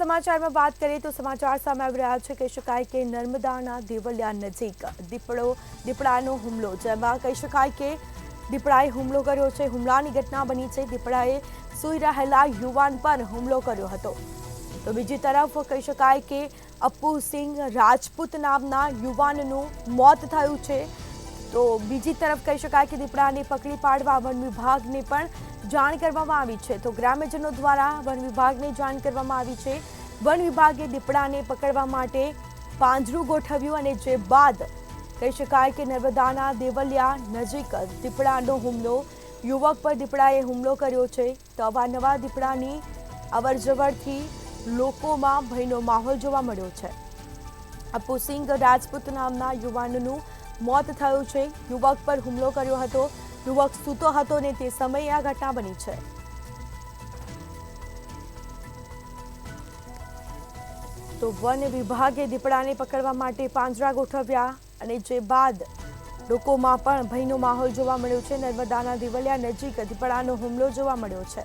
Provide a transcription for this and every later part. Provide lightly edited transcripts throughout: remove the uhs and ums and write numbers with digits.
સમાચારમાં વાત કરીએ તો સમાચાર સામે આવી રહ્યા છે કહી શકાય કે નર્મદાના દેવલિયા નજીક દીપડાનો હુમલો, જેમાં કહી શકાય કે દીપડાએ હુમલો કર્યો છે। હુમલાની ઘટના બની છે। દીપડાએ સૂઈ રહેલા યુવાન પર હુમલો કર્યો હતો। તો બીજી તરફ કહી શકાય કે અપ્પુ સિંહ રાજપૂત નામના યુવાનનું મોત થયું છે। તો બીજી તરફ કહી શકાય કે દીપડાને પકડી પાડવા વન વિભાગને પણ જાણ કરવામાં આવી છે। તો ગ્રામ્યજનો દ્વારા વન વિભાગને જાણ કરવામાં આવી છે। વન વિભાગે દીપડાને પકડવા માટે પાંજરું ગોઠવ્યું અને જે બાદ કહી શકાય કે નર્મદાના દેવલિયા નજીક દીપડાનો હુમલો, યુવક પર દીપડાએ હુમલો કર્યો છે। તો અવારનવાર દીપડાની અવરજવરથી લોકોમાં ભયનો માહોલ જોવા મળ્યો છે। અપ્પુ સિંહ રાજપૂત નામના યુવાનનું મોત થયું છે। યુવક પર હુમલો કર્યો હતો। યુવક સૂતો હતો ને તે સમયે આ ઘટના બની છે। તો વન વિભાગે દીપડાને પકડવા માટે પાંજરા ગોઠવ્યા અને જે બાદ લોકોમાં પણ ભયનો માહોલ જોવા મળ્યો છે। નર્મદાના દેવલિયા નજીક દીપડાનો હુમલો જોવા મળ્યો છે।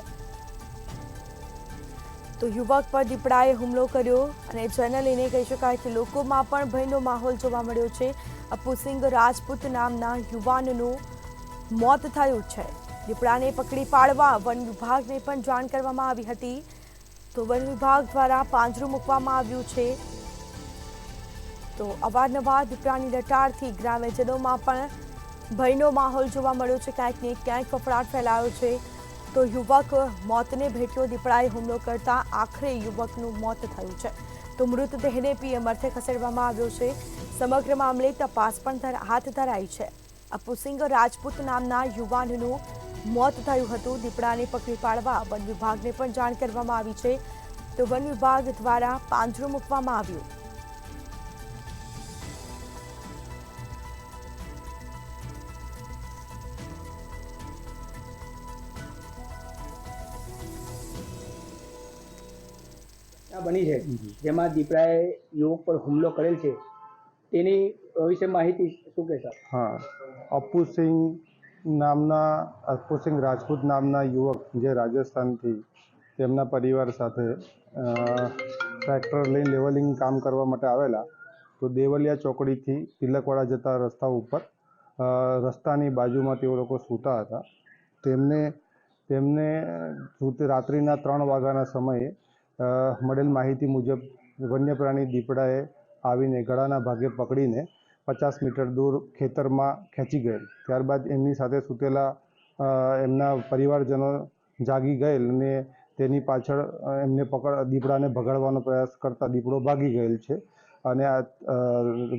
તો યુવક પર દીપડાએ હુમલો કર્યો અને જેને લઈને કહી શકાય કે લોકોમાં પણ ભયનો માહોલ જોવા મળ્યો છે। અપ્પુ સિંહ રાજપૂત નામના યુવાનનું મોત થયું છે। દીપડાને પકડી પાડવા વન વિભાગને પણ જાણ કરવામાં આવી હતી। તો વન વિભાગ દ્વારા પાંજરું મૂકવામાં આવ્યું છે। તો અવારનવાર દીપડાની લટારથી ગ્રામ્યજનોમાં પણ ભયનો માહોલ જોવા મળ્યો છે। ક્યાંક ને ક્યાંક ફફડાટ ફેલાયો છે। તો યુવક મોતને ભેટ્યો। દીપડાએ હુમલો કરતા આખરે યુવકનું મોત થયું છે। તો મૃતદેહને પીએમ અર્થે ખસેડવામાં આવ્યો છે। સમગ્ર મામલે તપાસ પણ હાથ ધરાઈ છે। અપ્પુ સિંહ રાજપૂત નામના યુવાનનું મોત થયું હતું। દીપડાને પકડી પાડવા વન વિભાગને પણ જાણ કરવામાં આવી છે। તો વન વિભાગ દ્વારા પાંજરું મૂકવામાં આવ્યું। બની છે જેમાં દીપડાએ યુવક પર હુમલો કરેલ છે, તેની વિશે માહિતી શું કહેશો? हाँ, અપ્પુ સિંહ રાજપૂત નામના યુવક જે રાજસ્થાનથી તેમના પરિવાર સાથે ટ્રેક્ટર લઈને લેવલિંગ કામ કરવા માટે આવેલા, તો દેવલિયા ચોકડીથી તિલકવાડા જતા રસ્તા ઉપર રસ્તાની બાજુમાં તેઓ લોકો સૂતા હતા। તેમને રાત્રિના 3 વાગ્યાના સમયે મળેલ માહિતી મુજબ વન્ય પ્રાણી દીપડાએ આવીને ગળાના ભાગે પકડીને 50 મીટર દૂર ખેતરમાં ખેંચી ગયેલ। ત્યારબાદ એમની સાથે સૂતેલા એમના પરિવારજનો જાગી ગયેલ અને તેની પાછળ એમને દીપડાને ભગાડવાનો પ્રયાસ કરતા દીપડો ભાગી ગયેલ છે અને આ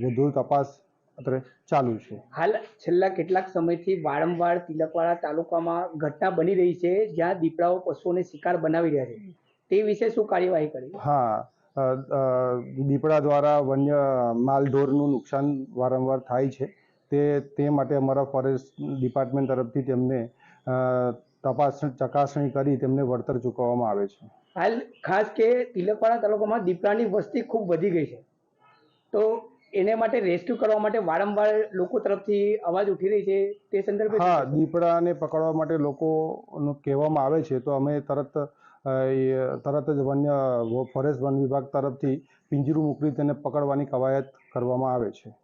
વધુ તપાસ અત્યારે ચાલુ છે। હાલ છેલ્લા કેટલાક સમયથી વારંવાર તિલકવાડા તાલુકામાં ઘટના બની રહી છે જ્યાં દીપડાઓ પશુઓને શિકાર બનાવી રહ્યા છે, તે વિશે શું કાર્યવાહી કરી? હા, દીપડા દ્વારા વન્ય માલઢોરનું નુકસાન વારંવાર થાય છે। તે માટે અમારા ફોરેસ્ટ ડિપાર્ટમેન્ટ તરફથી તેમને ચકાસણી કરી તેમને વળતર ચૂકવવામાં આવે છે। હાલ ખાસ કે તિલકવાડા તાલુકામાં દીપડાની વસ્તી ખૂબ વધી ગઈ છે, તો એને માટે રેસ્ક્યુ કરવા માટે વારંવાર લોકો તરફથી અવાજ ઉઠી રહી છે, તે સંદર્ભે? હા, દીપડાને પકડવા માટે લોકોનું કહેવામાં આવે છે તો અમે તરત જ ફોરેસ્ટ વન વિભાગ તરફથી પિંજરું મોકલી તેને પકડવાની કવાયત કરવામાં આવે છે।